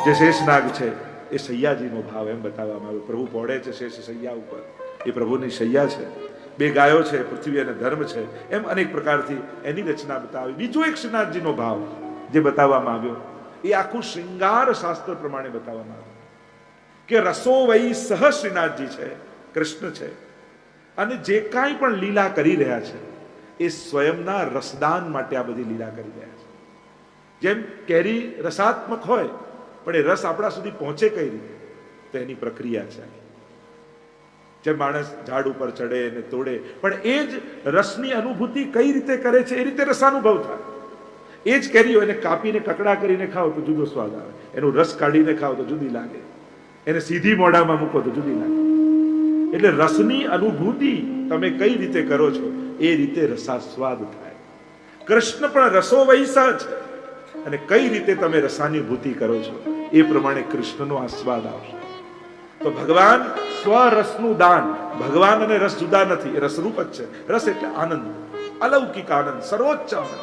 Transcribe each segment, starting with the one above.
જે શેષનાગ છે એ સૈયાજીનો ભાવ એમ બતાવવામાં આવ્યો. પ્રભુ પોડે છે શેષ સૈયા ઉપર, એ પ્રભુની સૈયા છે. બે ગાયો છે, પૃથ્વી અને ધર્મ છે, એમ અનેક પ્રકારથી એની રચના બતાવી. બીજો એક શ્રીનાથજીનો ભાવ જે બતાવવામાં આવ્યો એ આખું શૃંગાર શાસ્ત્ર પ્રમાણે બતાવવામાં આવ્યું કે રસો વૈ સહ શ્રીનાથજી છે, કૃષ્ણ છે, અને જે કાંઈ પણ લીલા કરી રહ્યા છે એ સ્વયંના રસદાન માટે આ બધી લીલા કરી રહ્યા છે. જેમ કેરી રસાત્મક હોય પણ એ રસ આપણા સુધી પહોંચે કઈ રીતે, તો એની પ્રક્રિયા છે. જેમ માણસ ઝાડ ઉપર ચડે અને તોડે, પણ એ જ રસની અનુભૂતિ કઈ રીતે કરે છે, એ રીતે રસાનુભવ થાય. એ જ કેરીઓ એને કાપીને કકડા કરીને ખાઓ તો જુદો સ્વાદ આવે, એનો રસ કાઢીને ખાઓ તો જુદી લાગે, એને સીધી મોઢામાં મૂકો તો જુદી લાગે. એટલે રસની અનુભૂતિ તમે કઈ રીતે કરો છો એ રીતે રસાસ્વાદ થાય. કૃષ્ણ પણ રસો વૈસા છે, અને કઈ રીતે તમે રસાનુભૂતિ કરો છો એ પ્રમાણે કૃષ્ણનો આસ્વાદ આવશે. તો ભગવાન સ્વરસનું દાન, ભગવાન અને રસ જુદા નથી, એ રસરૂપ જ છે. રસ એટલે આનંદ, અલૌકિક આનંદ, સર્વોચ્ચ આનંદ,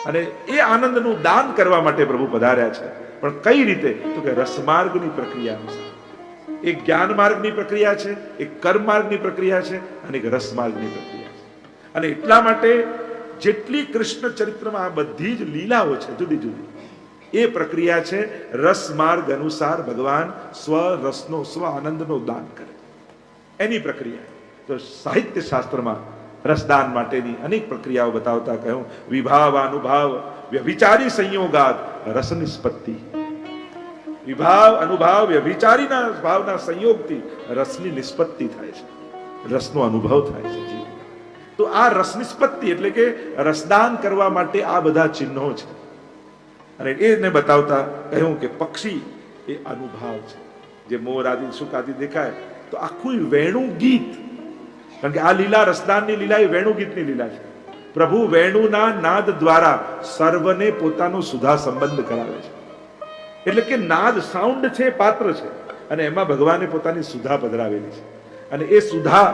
અને એ આનંદનું દાન કરવા માટે પ્રભુ પધાર્યા છે. પણ કઈ રીતે, તો કે રસમાર્ગની પ્રક્રિયા અનુસાર. એક જ્ઞાન માર્ગની પ્રક્રિયા છે, એક કર્મ માર્ગની પ્રક્રિયા છે, અને એક રસ માર્ગની પ્રક્રિયા છે. અને એટલા માટે જેટલી કૃષ્ણ ચરિત્રમાં આ બધી જ લીલાઓ છે જુદી જુદી, એ પ્રક્રિયા છે રસ માર્ગ અનુસાર ભગવાન સ્વ રસનો, સ્વ આનંદનો દાન કરે, એની પ્રક્રિયા. તો સાહિત્ય શાસ્ત્રમાં રસદાન માટેની અનેક પ્રક્રિયાઓ બતાવતા કહ્યું, વિભાવ અનુભાવ વ્યભિચારી સંયોગાત રસ નિષ્પત્તિ. વિભાવ અનુભાવ વ્યભિચારીના ભાવના સંયોગથી રસની નિષ્પત્તિ થાય છે, રસનો અનુભવ થાય છે. તો આ રસ નિષ્પત્તિ એટલે કે રસદાન કરવા માટે આ બધા ચિહ્નો છે. અને એને બતાવતા કહ્યું કે પક્ષી એ અનુભાવ છે. જે મોર આદિ સુખ આદિ દેખાય તો આખું વેણુ ગીત, કારણ કે આ લીલા રસદાનની લીલા એ વેણુ ગીતની લીલા છે. પ્રભુ વેણુના નાદ દ્વારા સર્વને પોતાનો સુધા સંબંધ કરાવે છે. એટલે કે નાદ સાઉન્ડ છે, પાત્ર છે, અને એમાં ભગવાને પોતાની સુધા પધરાવેલી છે. અને એ સુધા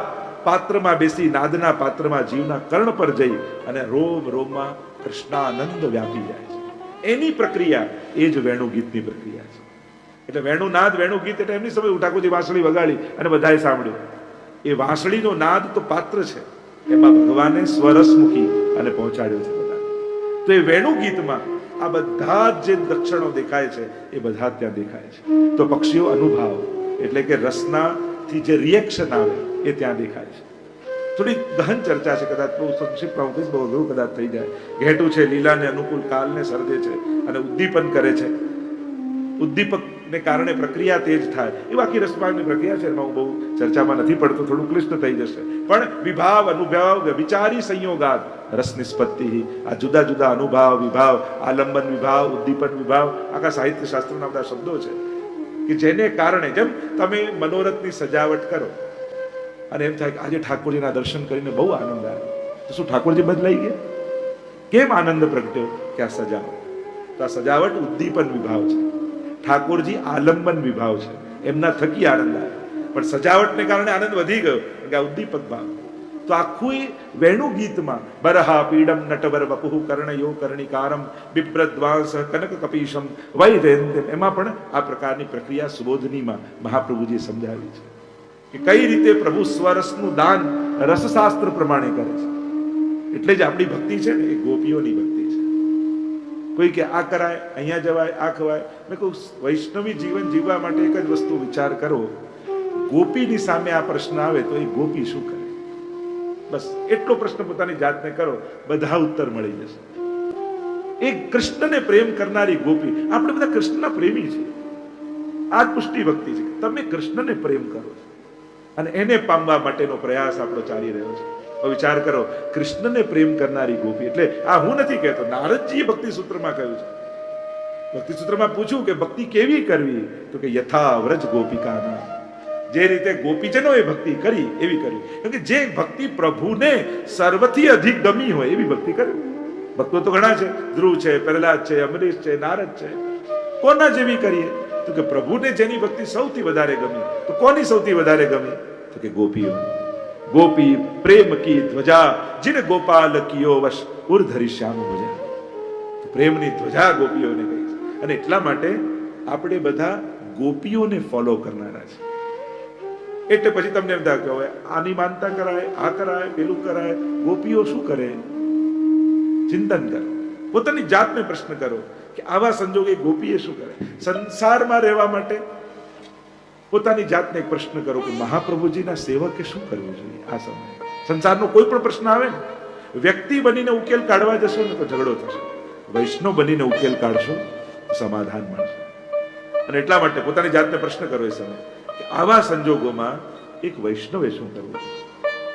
પાત્રમાં બેસી, નાદના પાત્રમાં જીવના કર્ણ પર જઈ અને રોમ રોમમાં કૃષ્ણાનંદ વ્યાપી જાય છે. એની પ્રક્રિયા એ જ વેણુ ગીતની પ્રક્રિયા છે. એટલે વેણુ નાદ, વેણુ ગીત એટલે એમની સમય ઠાકોરજી વાંસળી વગાડી અને બધાએ સાંભળ્યું. એ વાંસળીનો નાદ તો પાત્ર છે, એમાં ભગવાને સ્વરસ મૂકી અને પહોંચાડ્યો છે બધા. તો એ વેણુ ગીતમાં આ બધા જે લક્ષણો દેખાય છે એ બધા ત્યાં દેખાય છે. તો પક્ષીઓ અનુભાવ એટલે કે રસનાથી જે રિએક્શન આવે એ ત્યાં દેખાય છે. થોડી ગહન ચર્ચા છે, કદાચ બહુ સંક્ષિપ્તમાં હું કહીશ, બહુ અઘરું કદાચ થઈ જાય. ઘેટું છે, લીલાને અનુકૂળ કાલને સર્જે છે અને ઉદ્દીપન કરે છે. ઉદ્દીપકને કારણે પ્રક્રિયા તેજ થાય, એ બાકી રસમાર્ગની પ્રક્રિયા છે, એમાં હું બહુ ચર્ચામાં નથી પડતો, થોડું ક્લિષ્ટ થઈ જશે. પણ વિભાવ અનુભાવ વિચારી સંયોગાત રસ નિષ્પત્તિ. આ જુદા જુદા અનુભાવ, વિભાવ, આલંબન વિભાવ, ઉદ્દીપન વિભાવ, આખા સાહિત્ય શાસ્ત્રના બધા શબ્દો છે કે જેને કારણે, જેમ તમે મનોરથની સજાવટ કરો અને એમ થાય કે આજે ઠાકોરજીના દર્શન કરીને બહુ આનંદ આવ્યો, તો શું ઠાકોરજી બદલાઈ ગયા? કેમ આનંદ પ્રગટ્યો? કે આ સજાવટ. તો આ સજાવટ ઉદ્દીપન વિભાવ છે, ઠાકોરજી આલંબન વિભાવ છે, એમના થકી આનંદ આવ્યો. પણ સજાવટને કારણે આનંદ વધી ગયો, કે આ ઉદ્દીપક ભાવ. તો આખું વેણુ ગીતમાં બરહા પીડમ નટવર વપુહુ કર્ણયો કર્ણિકારમ બિભ્રદ્વાંસ કનક કપીશમ વૈરેન્દ્ર, એમાં પણ આ પ્રકારની પ્રક્રિયા સુબોધનીમાં મહાપ્રભુજીએ સમજાવી છે કે કઈ રીતે પ્રભુ સ્વરસનું દાન રસશાસ્ત્ર પ્રમાણે કરે છે. એટલે જ આપણી ભક્તિ છે ને એ ગોપીઓની ભક્તિ છે. કોઈ કે આ કરાય, અહીંયા જવાય, આ ખવાય. મેં કહું વૈષ્ણવી જીવન જીવવા માટે એક જ વસ્તુ વિચાર કરો, ગોપીની સામે આ પ્રશ્ન આવે તો એ ગોપી શું કરે? બસ એટલો પ્રશ્ન પોતાની જાતને કરો, બધા ઉત્તર મળી જશે. એક કૃષ્ણને પ્રેમ કરનારી ગોપી. આપણે બધા કૃષ્ણના પ્રેમી છીએ, આ જ પુષ્ટિ ભક્તિ છે. તમે કૃષ્ણને પ્રેમ કરો છો અને એને પામવા માટેનો પ્રયાસ આપણો ચાલી રહ્યો છે. તો વિચાર કરો, કૃષ્ણને પ્રેમ કરનારી ગોપી. એટલે આ હું નથી કહેતો, નારદજીએ ભક્તિ સૂત્રમાં કહ્યું છે. ભક્તિ સૂત્રમાં પૂછ્યું કે ભક્તિ કેવી કરવી, તો કે યથા વ્રજ ગોપિકાના, જે રીતે ગોપીજનોએ ભક્તિ કરી એવી કરવી. કેમ કે જે ભક્તિ પ્રભુને સર્વથી અધિક ગમી હોય એવી ભક્તિ કરવી. ભક્તો તો ઘણા છે, ધ્રુવ છે, પ્રહલાદ છે, અમરીશ છે, નારદ છે. કોના જેવી કરીએ? તો કે પ્રભુને જેની ભક્તિ સૌથી વધારે ગમી. તો કોની સૌથી વધારે ગમી? તો કે ગોપીઓ. ગોપી પ્રેમ કી ધ્વજા જીન ગોપાલ કિયો વશ ઉર્ધરી શ્યામ ભજા. પ્રેમની ધ્વજા ગોપીઓને કહી છે. અને એટલા માટે આપણે બધા ગોપીઓને ફોલો કરનારા છે. એટલે પછી તમને એમ થાય કે હવે આની માનતા કરાય, આ કરાય, પેલું કરાય. ગોપીઓ શું કરે? ચિંતન કરો, પોતાની જાતને પ્રશ્ન કરો કે આવા સંજોગે ગોપીએ શું કરે. સંસારમાં રહેવા માટે પોતાની જાતને એક પ્રશ્ન કરો કે મહાપ્રભુજીના સેવકે શું કરવું જોઈએ. આ સમયે સંસારનો કોઈ પણ પ્રશ્ન આવે ને, વ્યક્તિ બનીને ઉકેલ કાઢવા જશો ને તો ઝઘડો થશે. વૈષ્ણવ બનીને ઉકેલ કાઢશો તો સમાધાન મળશે. અને એટલા માટે પોતાની જાતને પ્રશ્ન કરો એ સમયે કે આવા સંજોગોમાં એક વૈષ્ણવે શું કરવું.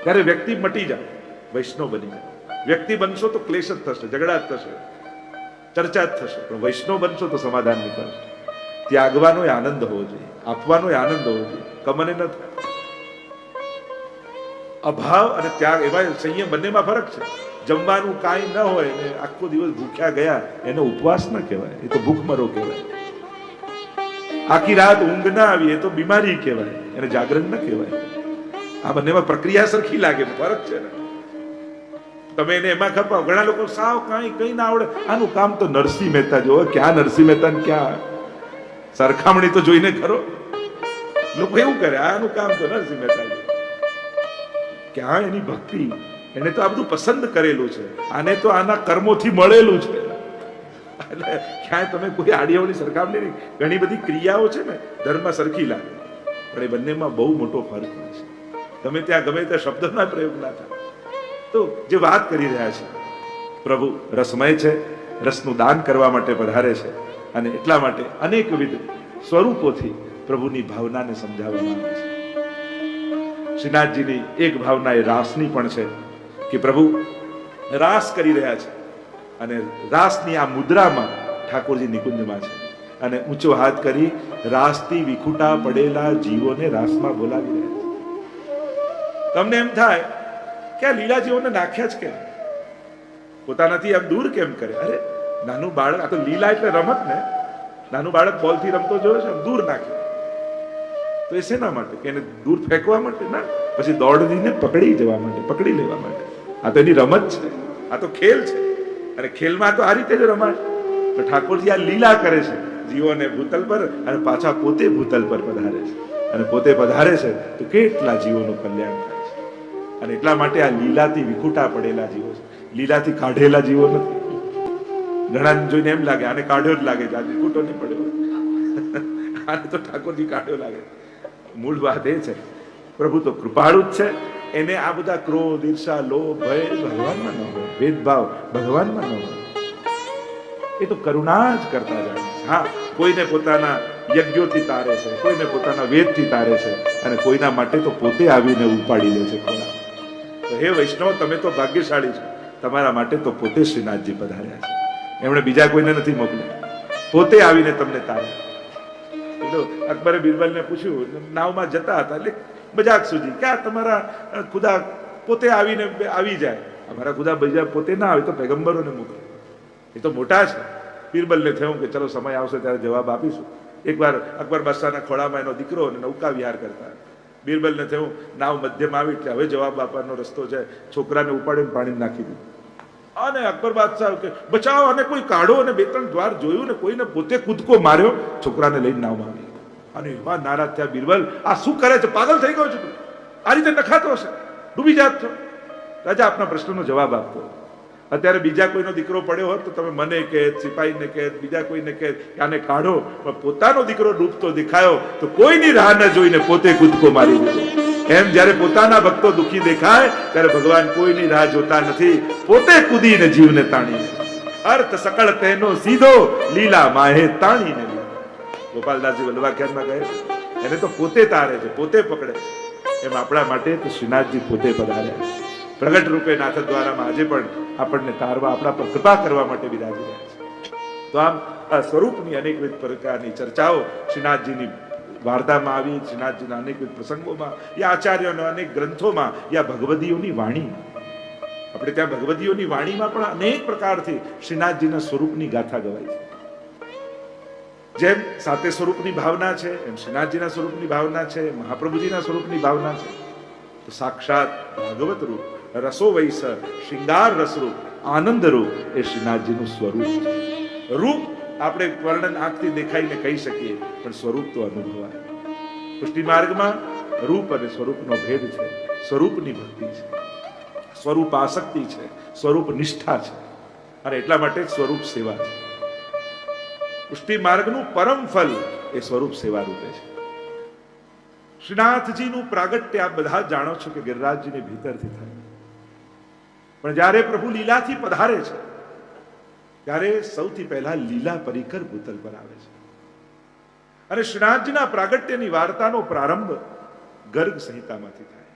ત્યારે વ્યક્તિ મટી જાય, વૈષ્ણવ બની જાય. વ્યક્તિ બનશો તો ક્લેશ જ થશે, ઝઘડા જ થશે, ચર્ચા જ થશે. પણ વૈષ્ણવ બનશો તો સમાધાન નીકળશે. ત્યાગવાનો આનંદ હોવો જોઈએ, આપવાનો આનંદ હોવો જોઈએ. કમને ન થાય. અભાવ અને ત્યાગ એવા સંયમ બંનેમાં ફરક છે. જમવાનું કાંઈ ન હોય ને આખો દિવસ ભૂખ્યા ગયા એનો ઉપવાસ ન કહેવાય, એ તો ભૂખમરો કહેવાય. આખી રાત ઊંઘ ના આવી એ તો બીમારી કહેવાય, એને જાગરણ ન કહેવાય. આ બંનેમાં પ્રક્રિયા સરખી લાગે, ફરક છે ને. તમે એને એમાં ખપાવ. ઘણા લોકો સાવ કઈ ના આવડે, આનું કામ તો નરસિંહ મહેતા જો. ક્યાં નરસિંહ મહેતા ને ક્યાં સરખામણી તો જોઈને ખરો. લોકો એવું કરે, આનું કામ તો નરસિંહ મહેતા જો. ક્યાં એની ભક્તિ? એને તો આ બધું પસંદ કરેલું છે, આને તો આના કર્મોથી મળેલું છે. એટલે ક્યાંય તમે કોઈ આડીઓની સરખામણી નહીં. ઘણી બધી ક્રિયાઓ છે ને ધર્મમાં સરખી લાગે, પણ એ બંનેમાં બહુ મોટો ફરક હોય છે. ગમે ત્યાં શબ્દના પ્રયોગ ના થાય. તો જે વાત કરી રહ્યા છે, પ્રભુ રસમય છે, રસનું દાન કરવા માટે પધારે છે. અને એટલા માટે અનેકવિધ સ્વરૂપોથી પ્રભુની ભાવનાને સમજાવવામાં આવે છે. શ્રીનાથજીની એક ભાવના એ રાસની પણ છે કે પ્રભુ રાસ કરી રહ્યા છે અને રાસની આ મુદ્રામાં ઠાકોરજી નિકુંજમાં છે અને ઊંચો હાથ કરી રાસથી વિખૂટા પડેલા જીવોને રાસમાં બોલાવી રહ્યા છે. તમને એમ થાય કે આ લીલા જીવોને નાખ્યા જ કેમ, પોતાનાથી આમ દૂર કેમ કરે? અરે નાનું બાળક, આ તો લીલા એટલે રમત ને. નાનું બાળક બોલથી રમતો જોયો છે, દૂર નાખે તો એ શેના માટે? કે એને દૂર ફેંકવા માટે ના, પછી દોડીને પકડી જવા માટે, પકડી લેવા માટે. આ તો એની રમત છે, આ તો ખેલ છે. અને ખેલમાં તો આ રીતે જ રમાય. તો ઠાકોરજી આ લીલા કરે છે જીવોને ભૂતલ પર, અને પાછા પોતે ભૂતલ પર પધારે છે. અને પોતે પધારે છે તો કેટલા જીવોનું કલ્યાણ થાય છે. અને એટલા માટે આ લીલાથી વિખૂટા પડેલા જીવો છે, લીલાથી કાઢેલા જીવો નથી. ઘણા જોઈને એમ લાગે આને કાઢ્યો જ લાગે છે, આ વિખૂટો નહીં પડ્યો. આને તો ઠાકોરજી કાઢ્યો લાગે. મૂળ વાત એ છે પ્રભુ તો કૃપાળુ જ છે. એને આ બધા ક્રોધ, ઈર્ષા, લોભ, ભય ભગવાનમાં ન હોય, ભેદભાવ ભગવાનમાં ન હોય. એ તો કરુણા જ કરતા જાય છે. હા, કોઈને પોતાના યજ્ઞોથી તારે છે, કોઈને પોતાના વેદથી તારે છે, અને કોઈના માટે તો પોતે આવીને ઉપાડી લે છે ખોળા. તો હે વૈષ્ણવ, તમે તો ભાગ્યશાળી છો. તમારા માટે તો પોતે શ્રીનાથજી પધાર્યા છે. એમણે બીજા કોઈને નથી મોકલ્યા, પોતે આવીને તમને તારે. અકબરે બિરબલને પૂછ્યું, નાવમાં જતા હતા એટલે મજાક સૂજી કે તમારા ખુદા પોતે આવીને આવી જાય. અમારા ખુદા બીજા પોતે ના આવે તો પેગમ્બરોને મોકલે. એ તો મોટા છે. બિરબલને થયું કે ચલો સમય આવશે ત્યારે જવાબ આપીશું. એકવાર અકબર બાદશાહના ખોળામાં એનો દીકરો અને નૌકા વિહાર કરતા. બિરબલને થયું નાવ મધ્યમાં આવી એટલે હવે જવાબ આપવાનો રસ્તો છે. છોકરાને ઉપાડીને પાણી નાખી દીધું. અને અકબર બાદશાહ કે બચાવો, અને કોઈ કાઢો. અને 2-3 દ્વાર જોયું ને કોઈને પોતે કૂદકો માર્યો, છોકરાને લઈને નાવમાં આવી. અને એવા નારાજ થયા બિરબલ, આ શું કરે છે? પાગલ થઈ ગયો છે, આ રીતે નખાતો હશે, ડૂબી જાત છો. રાજા આપના પ્રશ્નનો જવાબ આપતો. અત્યારે બીજા કોઈનો દીકરો પડ્યો હોત તો તમે મને કહે, સિપાહીને કહે, બીજા કોઈને કહે કે આને કાઢો. પણ પોતાનો દીકરો ડૂબતો દેખાયો તો કોઈની રાહ ન જોઈને પોતે કૂદકો મારી દીધો. એમ જ્યારે પોતાના ભક્તો દુખી દેખાય ત્યારે ભગવાન કોઈની રાહ જોતા નથી, પોતે કૂદીને જીવને તાણીને. અર્થ સકળ તેનો સીધો, લીલા માહે તાણીને. ગોપાલદાસજી વલ્લભાખ્યાનમાં કહે એને તો પોતે તારે છે, પોતે પકડે છે. એમ આપણા માટે તો શ્રીનાથજી પોતે પધાર્યા છે. પ્રગટ રૂપે નાથ દ્વારામાં આજે પણ આપણને તારવા, આપણા પર કૃપા કરવા માટે બિરાજી રહ્યા છે. તો આમ આ સ્વરૂપની અનેકવિધ પ્રકારની ચર્ચાઓ શ્રીનાથજીની વાર્તામાં આવી, શ્રીનાથજીના અનેકવિધ પ્રસંગોમાં, યા આચાર્યોના અનેક ગ્રંથોમાં, યા ભગવદીઓની વાણીમાં. આપણે ત્યાં ભગવદીઓની વાણીમાં પણ અનેક પ્રકારથી શ્રીનાથજીના સ્વરૂપની ગાથા ગવાય છે. જેમ સાતે સ્વરૂપની ભાવના છે, એમ શ્રીનાથજીના સ્વરૂપની ભાવના છે, મહાપ્રભુજીના સ્વરૂપની ભાવના છે. તો સાક્ષાત ભાગવત રૂપ, રસો વૈસ, શૃંગાર રસરૂપ, આનંદ રૂપ એ શ્રીનાથજીનું સ્વરૂપ છે. રૂપ આપણે વર્ણન આંખથી દેખાઈને કહી શકીએ, પણ સ્વરૂપ તો અનુભવાય. પુષ્ટિ માર્ગમાં રૂપ અને સ્વરૂપનો ભેદ છે. સ્વરૂપની ભક્તિ છે, સ્વરૂપ આસક્તિ છે, સ્વરૂપ નિષ્ઠા છે, અને એટલા માટે સ્વરૂપ સેવા છે. પુષ્ટિ માર્ગનું પરમ ફલ એ સ્વરૂપ સેવા રૂપે છે. શ્રીનાથજીનું પ્રાગટ્ય આપ બધા જાણો છો કે ગિરિરાજજીની ભીતરથી થાય, પણ જ્યારે પ્રભુ લીલાથી પધારે છે ત્યારે સૌથી પહેલા લીલા પરિકર ભૂતલ પર આવે છે. અને શ્રીનાથજીના પ્રાગટ્યની વાર્તાનો પ્રારંભ ગર્ગ સંહિતામાંથી થાય.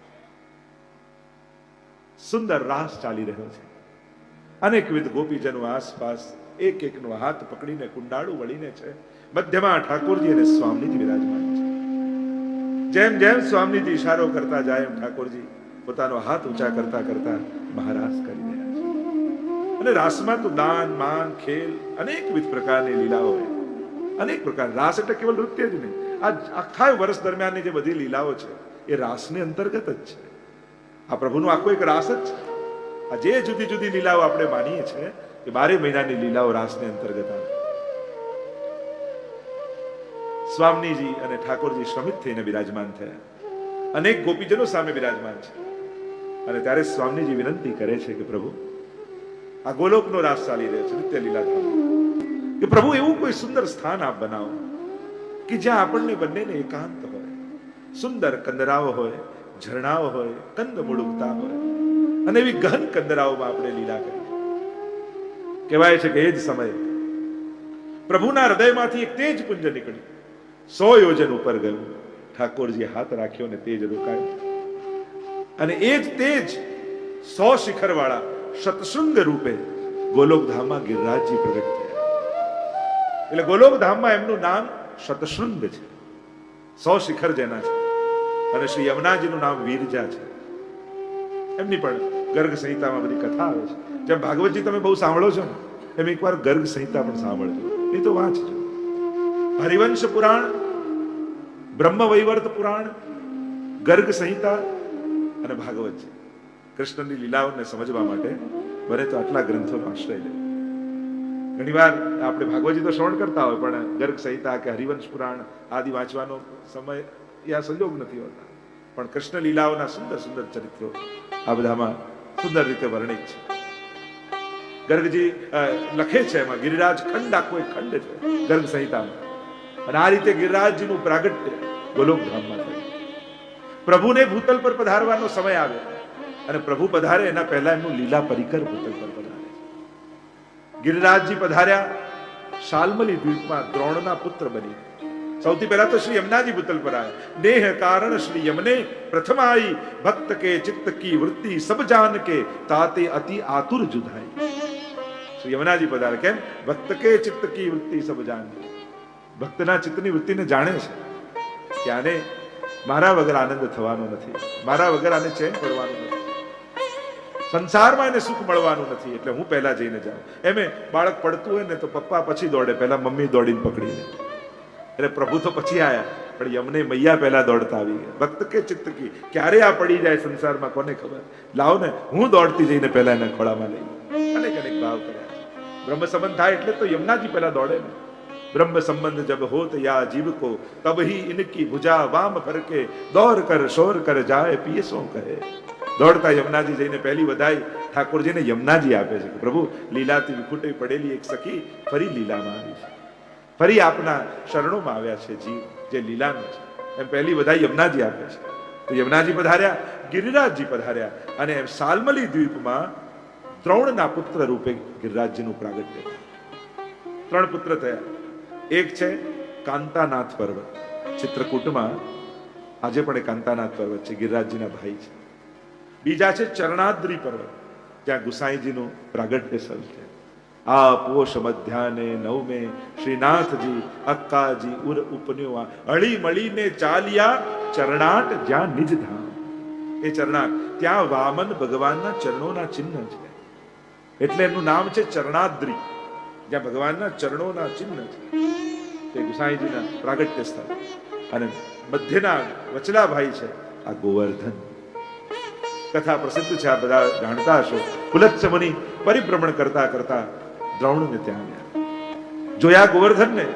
સુંદર રાસ ચાલી રહ્યો છે. અનેકવિધ ગોપીજનો આસપાસ એક એકનો હાથ પકડીને કુંડાળું વળીને છે. મધ્યમાં ઠાકોરજી અને સ્વામીજી વિરાજમાન છે. જેમ જેમ સ્વામીજી ઇશારો કરતા જાય એમ ઠાકોરજી પોતાનો હાથ ઊંચા કરતા કરતા મહારાસ કરી રહ્યા છે. અને રાસમાં તો દાન માન ખેલ અનેકવિધ પ્રકારની લીલાઓ હોય. અનેક પ્રકાર. રાસ એટલે કેવલ નૃત્ય જ નહીં, આ આખા વર્ષ દરમિયાનની જે બધી લીલાઓ છે એ રાસની અંતર્ગત જ છે. આ પ્રભુનો આખો એક રાસ જ છે. આ જે જુદી જુદી લીલાઓ આપણે માનીએ છીએ કે 12 મહિનાની લીલાઓ રાસને અંતર્ગત આવે. સ્વામીજી અને ઠાકોરજી શ્રમિત થઈને બિરાજમાન થયા. અનેક ગોપીજનો સામે બિરાજમાન છે. અને ત્યારે સ્વામીજી વિનંતી કરે છે કે પ્રભુ, આ ગોલોકનો રાસ ચાલી રહ્યો છે, નિત્ય લીલા કે પ્રભુ એવું કોઈ સુંદર સ્થાન આપ બનાવો કે જ્યાં આપણને બંનેને એકાંત હોય, સુંદર કંદરાઓ હોય, ઝરણાઓ હોય, કંદ મુડુકતા હોય, અને એવી ગહન કંદરાઓમાં આપણે લીલા કરીએ. કહેવાય છે કે એ જ સમયે પ્રભુના હૃદયમાંથી એક તેજ પુંજ નીકળ્યું, 100 યોજન ઉપર ગયું. ઠાકોરજીએ હાથ રાખ્યો અને તેજ રોકાયો. અને એ જ તેજ 100 શિખર વાળા શતશૃંગ રૂપે ગોલોકધામમાં ગિરિરાજજી પ્રગટ થયા. એટલે ગોલોકધામમાં એમનું નામ શતશૃંગ છે, 100 શિખર જેના છે. અને શ્રી યમુનાજીનું નામ વીરજા છે. એમની પણ ગર્ગ સંહિતામાં બધી કથા આવે છે. જેમ ભાગવતજી તમે બહુ સાંભળો છો ને, એમ એકવાર ગર્ગ સંહિતા પણ સાંભળજો, એ તો વાંચજો. હરિવંશ પુરાણ, બ્રહ્મવૈવર્ત પુરાણ, ગર્ગ સંહિતા અને ભાગવતજી. કૃષ્ણની લીલાઓને સમજવા માટે બને તો આટલા ગ્રંથોનો આશ્રય લે. ઘણીવાર આપણે ભાગવતજી તો શ્રવણ કરતા હોય, પણ ગર્ગ સંહિતા કે હરિવંશ પુરાણ આદિ વાંચવાનો સમય યા સંજોગ નથી હોતા. પણ કૃષ્ણ લીલાઓના સુંદર સુંદર ચરિત્રો આ બધામાં સુંદર રીતે વર્ણિત છે. ગર્ગજી લખે છે એમાં ગિરિરાજ ખંડ, આખો એક ખંડ છે ગર્ગ સંહિતામાં. અને આ રીતે ગિરિરાજજીનું પ્રાગટ્ય ગોલોકધામમાં થયું. પ્રભુને ભૂતલ પર પધારવાનો સમય આવે અને પ્રભુ પધારે એના પહેલા એમનું લીલા પરિકર ભૂતલ પર પધારે. ગિરિરાજજી પધાર્યા શાલ્મલી દ્વીપમાં દ્રોણના પુત્ર બની. સૌથી પહેલા તો શ્રી યમુનાજી ભૂતલ પર આવ્યા. દેહ કારણ શ્રી યમને પ્રથમાઈ, ભક્ત કે ચિત્ત કી વૃત્તિ સબ જાન કે તાતે અતિ આતુર જુધાઈ. શ્રી યમુનાજી પધારે. કેમ? ભક્ત કે ચિત્ત કી વૃત્તિ સબ જાન. ભક્તના ચિત્તની વૃત્તિને જાણે છે કે આને મારા વગર આનંદ થવાનો નથી, મારા વગર આને ચેન પડવાનું નથી, સંસારમાં એને સુખ મળવાનું નથી, એટલે હું પહેલા જઈને જાઉં. એમે બાળક પડતું હોય ને તો પપ્પા પછી દોડે, પહેલા મમ્મી દોડીને પકડી લે. એટલે પ્રભુ તો પછી આયા, પણ યમને મૈયા પહેલા દોડતા આવી ગયા. ભક્ત કે ચિત્ત કી, ક્યારે આ પડી જાય સંસારમાં કોને ખબર. લાવો ને, હું દોડતી જઈને પહેલા એના ખોળામાં લઈ. અનેક અનેક ભાવ કર્યા. બ્રહ્મ સંબંધ થાય એટલે તો યમુનાજી પહેલા દોડે ને. ब्रह्म संबंध जब होत या जीव को तब ही इनकी भुजा वाम भर के दौड़ कर शोर कर जाए पियसो कहे. दौड़ता यमुनाजी जઈને પહેલી વધાઈ ઠાકોરજીને યમુનાજી આપે છે કે પ્રભુ, લીલાથી વિખૂટી પડેલી એક સખી ફરી લીલામાં આવી છે, ફરી આપના શરણોમાં આવ્યા છે જીવ, જે લીલામાં છે. એમ પહેલી વધાઈ યમુનાજી આપે છે. તો યમુનાજી પધાર્યા, ગિરિરાજજી પધાર્યા, અને એમ શાલ્મલી દ્વીપમાં દ્રોણના પુત્ર રૂપે ગિરિરાજજીનું પ્રાગટ્ય. 3 પુત્ર થયા. એક છે કાંતાનાથ પર્વત, ચિત્રકૂટમાં આજે પણ કાંતાનાથ પર્વત છે, ગિરિરાજજીના ભાઈ છે. બીજા છે ચરણાદ્રી પર્વત, જ્યાં ગુસાઈજીનું પ્રાગટ્ય સ્થળ છે. આ પોષ મધ્યાને 9 શ્રીનાથજી અક્કાજી ઉર ઉપન્યોવા હળી મળીને ચાલ્યા ચરણાટ જ્યાં નિજ ધામ. એ ચરણાટ, ત્યાં વામન ભગવાનના ચરણોના ચિહ્ન છે, એટલે એનું નામ છે ચરણાદ્રી, જ્યાં ભગવાનના ચરણોના ચિહ્ન છે. તે ગુસાઈજીના પ્રાગટ્ય સ્થળ. અને મધ્યના વચલા ભાઈ છે આ ગોવર્ધન. કથા પ્રસિદ્ધ છે, આ બધા જાણતા હશો. પુલત્સ મુનિ પરિભ્રમણ કરતા કરતા દ્રોણને ત્યાં આવ્યા. જોયા ગોવર્ધનને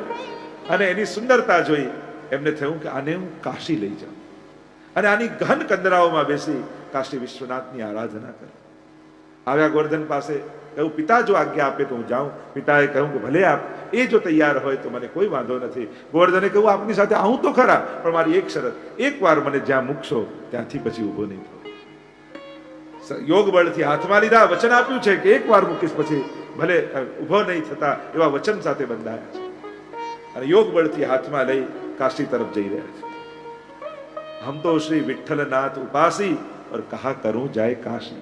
અને એની સુંદરતા જોઈ એમને થયું કે આને હું કાશી લઈ જાઉં અને આની ઘન કંદરાઓમાં બેસી કાશી વિશ્વનાથની આરાધના કરું. આવ્યા ગોવર્ધન પાસે, કહ્યું પિતા જો આજ્ઞા આપે તો હું જાઉં. પિતાએ કહ્યું કે ભલે આપ, એ જો તૈયાર હોય તો મને કોઈ વાંધો નથી. ગોવર્ધને કહ્યું આપની સાથે આવું તો ખરા, પણ મારી એક શરત, એકવાર મને જ્યાં મૂકશો ત્યાંથી પછી ઊભો નહીં થયો. યોગ બળથી હાથમાં લીધા, વચન આપ્યું છે કે એકવાર મૂકીશ પછી ભલે ઊભો નહીં થતા, એવા વચન સાથે બંધાયા છે અને યોગ બળથી હાથમાં લઈ કાશી તરફ જઈ રહ્યા છે. હમ તો શ્રી વિઠ્ઠલનાથ ઉપાસી और कहा करूं जाए काशी.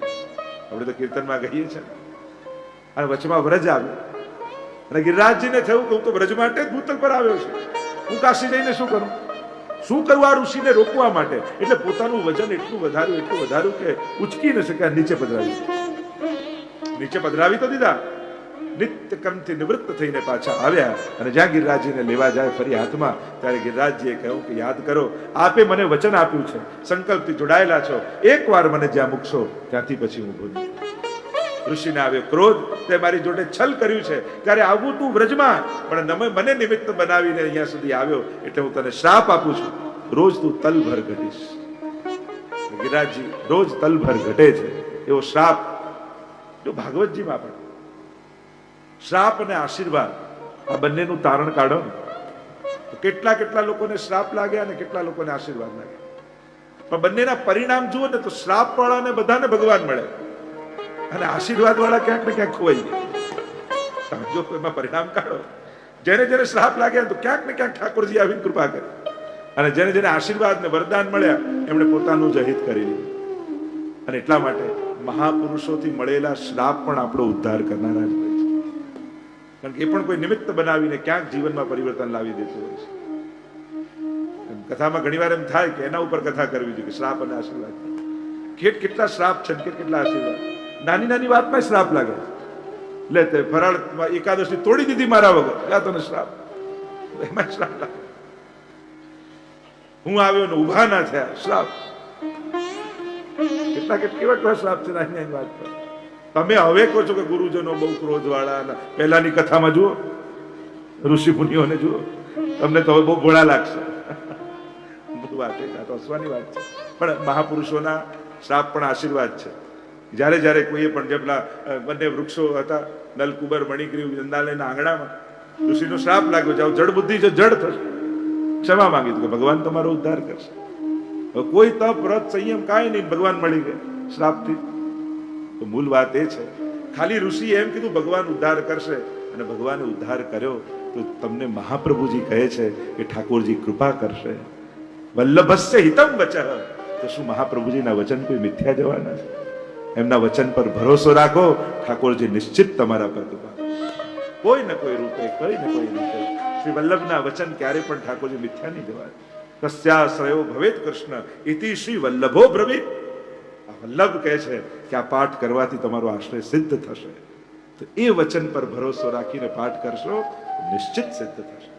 આપણે તો કીર્તનમાં કહીએ છીએ. અને વચમાં વ્રજ આવ્યો અને ગિરિરાજજીને થયું કે હું તો વ્રજ માટે જ ભૂતલ પર આવ્યો છું, હું કાશી જઈને શું કરું આ ઋષિને રોકવા માટે. એટલે પોતાનું વજન એટલું વધાર્યું કે ઉચકી ન શક્યા, નીચે પધરાવી તો દીધા. નિત્ય કર્મથી નિવૃત્ત થઈને પાછા આવ્યા અને જ્યાં ગિરિરાજજીને લેવા જાય ફરી હાથમાં, ત્યારે ગિરિરાજજીએ કહ્યું કે યાદ કરો, આપે મને વચન આપ્યું છે, સંકલ્પથી જોડાયેલા છો, એકવાર મને જ્યાં મૂકશો ત્યાંથી પછી હું ભૂલ. ઋષિને આવ્યો ક્રોધ, તે મારી જોડે છલ કર્યું છે, ત્યારે આવવું તું વ્રજમાં, પણ મને નિમિત્ત બનાવીને અહીંયા સુધી આવ્યો, એટલે હું તને શ્રાપ આપું છું, રોજ તું તલભર ઘટીશ. ગિરિરાજજી રોજ તલભર ઘટે છે એવો શ્રાપ જો ભાગવતજીમાં પણ. શ્રાપ અને આશીર્વાદ આ બંનેનું તારણ કાઢો ને તો કેટલા લોકોને શ્રાપ લાગ્યા અને કેટલા લોકોને આશીર્વાદ લાગ્યા. પણ બંનેના પરિણામ જુઓ ને તો શ્રાપ વાળાને બધાને ભગવાન મળે અને આશીર્વાદ વાળા ક્યાંક ને ક્યાંક ખોવાઈ ગયા. જો એમાં પરિણામ કાઢો, જેને શ્રાપ લાગ્યા તો ક્યાંક ને ક્યાંક ઠાકોરજી આવીને કૃપા કરી, અને જેને આશીર્વાદ ને વરદાન મળ્યા એમણે પોતાનું જ હિત કરી લીધું. અને એટલા માટે મહાપુરુષોથી મળેલા શ્રાપ પણ આપણો ઉદ્ધાર કરનારા જ હોય છે. કારણ કે એ પણ કોઈ નિમિત્ત બનાવીને ક્યાંક જીવનમાં પરિવર્તન લાવી દેતું હોય છે. કથામાં ઘણીવાર એમ થાય કે એના ઉપર કથા કરવી જોઈએ કે શ્રાપ અને આશીર્વાદ. કેટલા શ્રાપ છે, કેટલા આશીર્વાદ. નાની વાતમાં શ્રાપ લાગે. લે તે ફરાળમાં એકાદશી તોડી દીધી મારા વગર, યા તને શ્રાપ, એમાં શ્રાપ લાગે. હું આવ્યો ને ઉભા ના થયા, શ્રાપ. કેવા શ્રાપ છે નાની વાત પર. તમે હવે કહો છો કે ગુરુજનો બહુ ક્રોધ વાળા, પહેલાની કથામાં જુઓ, ઋષિ મુનિઓને જુઓ, તમને તો હવે બહુ ભોળા લાગશે. વાત હસવાની વાત છે, પણ મહાપુરુષોના શ્રાપ પણ આશીર્વાદ છે. જ્યારે કોઈએ પણ જે પેલા બંને વૃક્ષો હતા, નલકુબર મણિગ્રીવ ચંદાલયના આંગણામાં ઋષિનો શ્રાપ લાગ્યો, જાઓ જડ બુદ્ધિ છે, જડ થશે, ક્ષમા માંગી કે ભગવાન તમારો ઉદ્ધાર કરશે. કોઈ તપ વ્રત સંયમ કાંઈ નહીં, ભગવાન મળી ગયા શ્રાપથી. તો મૂળ વાત એ છે, ખાલી ઋષિ એમ કીધું ભગવાન ઉદ્ધાર કરશે, અને ભગવાને ઉદ્ધાર કર્યો તો તમને મહાપ્રભુજી કહે છે કે ઠાકોરજી કૃપા કરશે. વલ્લભસ્ય હિતમ વચઃ. તો શું મહાપ્રભુજીના વચન કોઈ મિથ્યા જવાના છે? એમના વચન પર ભરોસો રાખો, ઠાકોરજી નિશ્ચિત તમારા પર કૃપા કરશે. કોઈ ને કોઈ રૂપે, કોઈ ને કોઈ રીતે શ્રી વલ્લભના વચન ક્યારે પણ ઠાકોરજી મિથ્યા નહીં જવાય. તસ્યાશ્રયો ભવેત કૃષ્ણ ઇતિ શ્રી વલ્લભો બ્રવીત. વલ્લભ કહે છે કે આ પાઠ કરવાથી તમારો આશ્રય સિદ્ધ થશે. તો એ વચન પર ભરોસો રાખીને પાઠ કરશો, નિશ્ચિત સિદ્ધ થશે.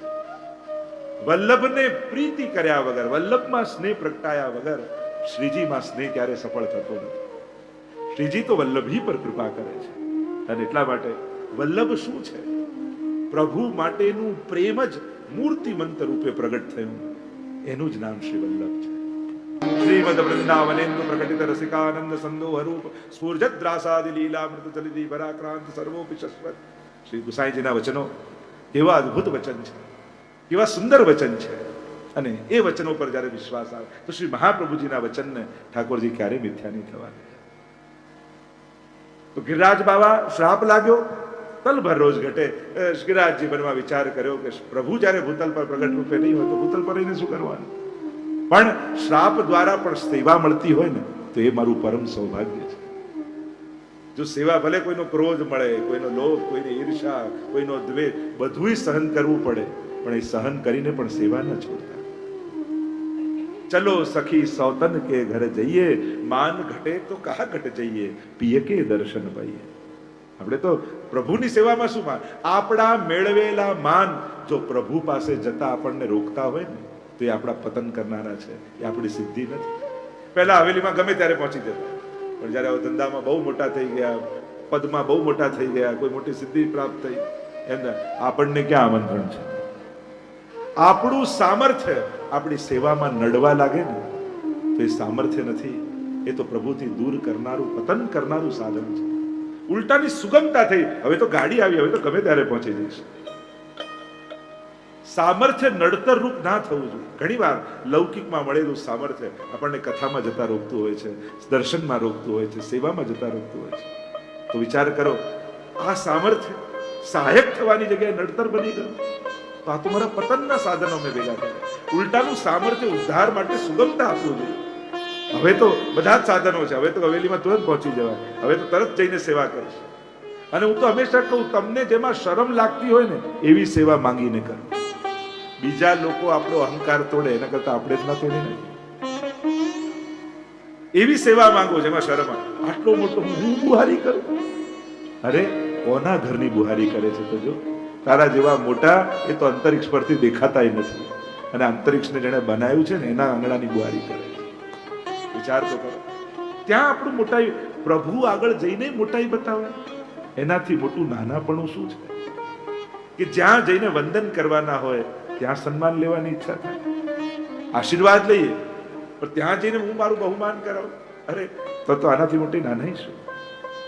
વલ્લભને પ્રીતિ કર્યા વગર, વલ્લભમાં સ્નેહ પ્રગટાયા વગર શ્રીજીમાં સ્નેહ ક્યારે સફળ થતો નથી. શ્રીજી તો વલ્લભી પર કૃપા કરે છે. અને એટલા માટે વલ્લભ શું છે? પ્રભુ માટેનું પ્રેમ જ મૂર્તિમંત રૂપે પ્રગટ થયું, એનું જ નામ શ્રી વલ્લભ છે. શ્રીમદ વૃંદાવનેન્દુ પ્રકટિત રસિકાનંદ સંદોહ રૂપ સ્ફૂર્જદ્રાસાદિ લીલામૃત જલિદી પરાક્રાંત સર્વોપી શશ્વત. શ્રી ગુસાઈજીના વચનો કેવા અદ્ભુત વચન છે, કેવા સુંદર વચન છે. અને એ વચનો પર જ્યારે વિશ્વાસ આવે તો શ્રી મહાપ્રભુજીના વચનને ઠાકોરજી ક્યારેય મિથ્યા નહીં થવા દે. તો ગિરિરાજ બાબા શ્રાપ લાગ્યો, તલભર રોજ ઘટે. ગિરિરાજજી બનવા વિચાર કર્યો કે પ્રભુ જ્યારે ભૂતલ પર પ્રગટ રૂપે નહીં હોય તો ભૂતલ પર રહીને શું કરવાનું? પણ શ્રાપ દ્વારા પણ સેવા મળતી હોય ને તો એ મારું પરમ સૌભાગ્ય છે. જો સેવા, ભલે કોઈનો ક્રોધ મળે, કોઈનો લોભ, કોઈની ઈર્ષા, કોઈનો દ્વેષ, બધું સહન કરવું પડે, પણ એ સહન કરીને પણ સેવા ન છોડતા. ચલો સખી સૌતન કે ઘર જઈએ, માન ઘટે તો કહા ઘટ જઈએ, પિય કે દર્શન પાઈએ. આપણે તો પ્રભુની સેવામાં શું માન? આપણા મેળવેલા માન જો પ્રભુ પાસે જતા આપણને રોકતા હોય ને તો એ આપણા પતન કરનારા છે, એ આપણી સિદ્ધિ નથી. પહેલા હવેલીમાં ગમે ત્યારે પહોંચી જતા, પણ જયારે ધંધામાં બહુ મોટા થઈ ગયા, પદમાં બહુ મોટા થઈ ગયા, કોઈ મોટી સિદ્ધિ પ્રાપ્ત થઈ, એમને આપણને ક્યાં આમંત્રણ છે? આપણું સામર્થ્ય આપણી સેવામાં નડવા લાગે ને તો એ સામર્થ્ય નથી, એ તો પ્રભુથી દૂર કરનારું, પતન કરનારું સાધન છે. ઉલટાની સુગમતા થઈ, હવે તો ગાડી આવી, હવે તો ગમે ત્યારે પહોંચી જઈશ. સામર્થ્ય નડતર રૂપ ના થવું જોઈએ. ઘણી વાર લૌકિકમાં મળેલું સામર્થ્ય આપણને કથામાં જતા રોકતું હોય છે, દર્શનમાં રોકતું હોય છે, સેવામાં જતા રોકતું હોય છે. તો વિચાર કરો, આ સામર્થ્ય સહાયક થવાની જગ્યાએ નડતર બની ગયું તો આ તો મારા પતનના સાધનો મેં ભેગા કર્યા. ઉલટાનું સામર્થ્ય ઉદ્ધાર માટે સુગમતા આપવું જોઈએ. હવે તો બધા જ સાધનો છે, હવે તો હવેલીમાં તુરંત પહોંચી જવાય, હવે તો તરત જઈને સેવા કરીશ. અને હું તો હંમેશા કહું, તમને જેમાં શરમ લાગતી હોય ને એવી સેવા માંગીને કરો. બીજા લોકો આપણો અહંકાર તોડે એના કરતા આપણે જ ના તોડી નાખીએ. એવી સેવા માંગો જેમાં શરમ આવે. આટલો મોટો હું બુહારી કરું? અરે કોના ઘરની બુહારી કરે છે? તો જો તારા જેવા મોટા એ તો અંતરિક્ષ પરથી દેખાતાય નથી, અને અંતરિક્ષને જેણે બનાવ્યું છે ને એના આંગણાની બુહારી કરે છે. વિચાર તો કરો, ત્યાં આપણું મોટાઈ પ્રભુ આગળ જઈને મોટાઈ બતાવે. એનાથી મોટું નાનાપણું શું છે? કે જ્યાં જઈને વંદન કરવાના હોય ત્યાં સન્માન લેવાની ઈચ્છા થાય, આશીર્વાદ લઈએ, પણ ત્યાં જઈને હું મારું બહુમાન કરાવું. અરે તો આનાથી મોટી નાનાઈ શું?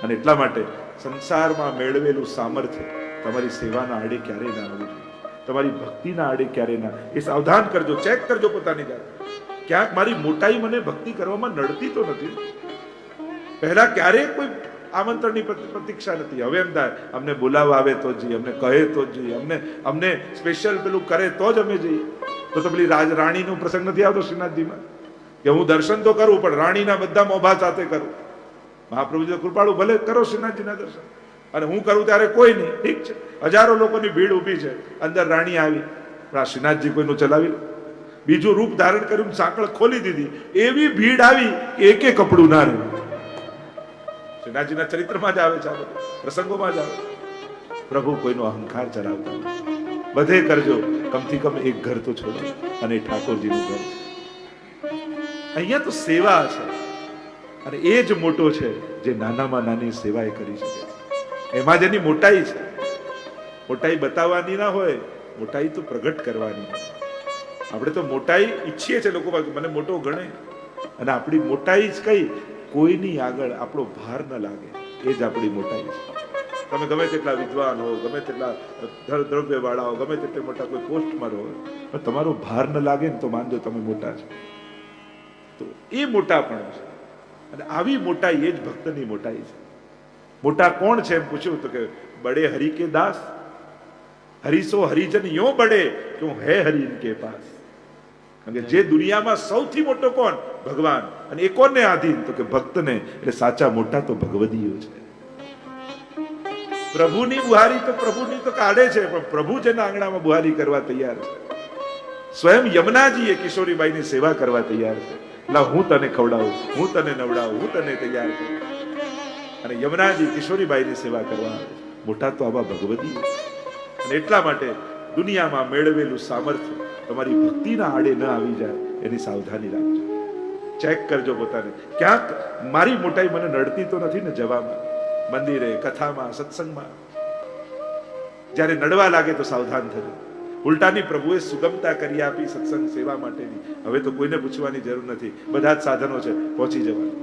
અને એટલા માટે સંસારમાં મેળવેલું સામર્થ્ય તમારી સેવાના આડે ક્યારેય ના આવવું જોઈએ, તમારી ભક્તિના આડે ક્યારેય ના. એ સાવધાન કરજો, ચેક કરજો પોતાની જાત. ક્યાંક મારી મોટાઈ મને ભક્તિ કરવામાં નડતી તો નથી? પહેલા ક્યારેય કોઈ આમંત્રણની પ્રતીક્ષા નથી. હવે એમ થાય અમને બોલાવવા આવે તો જઈએ, અમને કહે તો જઈએ, અમને સ્પેશિયલ પેલું કરે તો જ અમે જઈએ. તો પેલી રાણીનો પ્રસંગ નથી આવતો શ્રીનાથજીમાં કે હું દર્શન તો કરું પણ રાણીના બધા મોભા સાથે કરું. મહાપ્રભુજી કૃપાળુ, ભલે કરો શ્રીનાથજીના દર્શન, અને હું કરું ત્યારે કોઈ નહીં, ઠીક છે. હજારો લોકોની ભીડ ઊભી છે, અંદર રાણી આવી, પણ આ શ્રીનાથજી કોઈનું ચલાવી બીજું રૂપ ધારણ કર્યું, સાંકળ ખોલી દીધી, એવી ભીડ આવી કે એકે કપડું ના રહ્યું. શ્રીનાથજીના ચરિત્રમાં જ આવે છે, આ બધું પ્રસંગોમાં જ આવે. પ્રભુ કોઈનો અહંકાર ચલાવતા નથી. બધે કરજો, કમથી કમ એક ઘર તો છોડો, અને ઠાકોરજીનું ઘર છે. અહીંયા તો સેવા છે, અને એ જ મોટો છે જે નાનામાં નાની સેવા એ કરી શકે છે. એમાં જેની મોટાઈ છે. મોટાઈ બતાવવાની ના હોય, મોટાઈ તો પ્રગટ કરવાની. આપણે તો મોટાઈ ઈચ્છીએ છીએ, લોકો મને મોટો ગણે, અને આપણી મોટાઈ જ કઈ, કોઈની આગળ આપણો ભાર ન લાગે, એ જ આપણી મોટાઈ છે. તમે ગમે તેટલા વિદ્વાન હો, ગમે તેટલા દ્રવ્ય વાળા હો, ગમે તેટલા મોટા કોઈ પોસ્ટમાં રહો, પણ તમારો ભાર ન લાગે ને તો માનજો તમે મોટા છો. તો એ મોટાપણ છે, અને આવી મોટાઈ એ જ ભક્તની મોટાઈ છે. મોટા કોણ છે એમ પૂછ્યું તો કે બડે હરિ કે દાસ, હરિસો હરિજન યો બડે ક્यों હે હરિ ઇનકે પાસ. કારણ કે જે દુનિયામાં સૌથી મોટો કોણ? ભગવાન. અને એ કોને આધીન? તો કે ભક્તને. એટલે સાચા મોટા તો ભગવદીઓ છે. પ્રભુની બુહારી તો પ્રભુની તો કાઢે છે, પણ પ્રભુ જેના આંગણામાં બુહારી કરવા તૈયાર છે. સ્વયં યમુનાજી એ કિશોરીબાઈની સેવા કરવા તૈયાર છે. લા હું તને ખવડાવું, હું તને નવડાવું, હું તને તૈયાર કરું. અને યમુનાજી કિશોરીબાઈની સેવા કરવા આવે છે. મોટા તો આવા ભગવદી. અને એટલા માટે દુનિયામાં મેળવેલું સામર્થ્ય તમારી ભક્તિના આડે ન આવી જાય એની સાવધાની રાખજો. ચેક કરજો પોતાને, ક્યાંક મારી મોટાઈ મને નડતી તો નથી ને જવામાં, મંદિરે, કથામાં, સત્સંગમાં. જ્યારે નડવા લાગે તો સાવધાન થજો. ઉલટાની પ્રભુએ સુગમતા કરી આપી સત્સંગ સેવા માટેની. હવે તો કોઈને પૂછવાની જરૂર નથી, બધા જ સાધનો છે, પહોંચી જવાનું.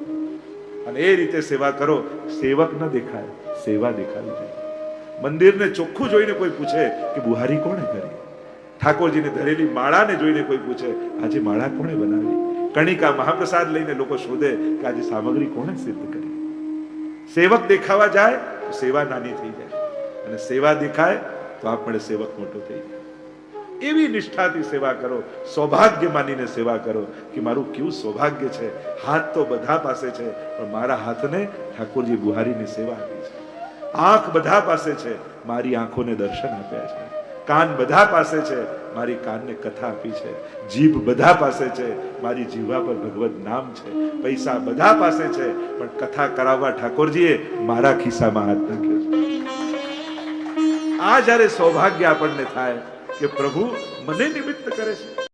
અને એ રીતે સેવા કરો. સેવક ન દેખાય, સેવા દેખાવી જોઈએ. મંદિરને ચોખ્ખું જોઈને કોઈ પૂછે કે બુહારી કોણે કરી? ઠાકોરજીને ધરેલી માળાને જોઈને કોઈ પૂછે આજે માળા કોણે બનાવી? કણિકા મહાપ્રસાદ લઈને લોકો શોધે કે આજે સામગ્રી કોણે સિદ્ધ કરી? સેવક દેખાવા જાય તો સેવા નાની થઈ જાય, અને સેવા દેખાય તો આપણે સેવક મોટો થઈ જાય. એવી નિષ્ઠાથી સેવા કરો, સૌભાગ્ય માનીને સેવા કરો કે મારું કેવું સૌભાગ્ય છે. હાથ તો બધા પાસે છે, પણ મારા હાથને ઠાકોરજી બુહારીની સેવા આપી છે. આંખ બધા પાસે છે, મારી આંખોને દર્શન આપ્યા છે. કાન બધા પાસે છે, મારી કાનને કથા આપી છે. જીભ બધા પાસે છે, મારી જીભા પર ભગવત નામ છે. પૈસા બધા પાસે છે, પણ કથા કરાવવા ઠાકોરજીએ મારા ખિસ્સામાં હાથ નાખ્યો છે. આ જ્યારે સૌભાગ્ય આપણને થાય કે પ્રભુ મને નિમિત્ત કરે છે.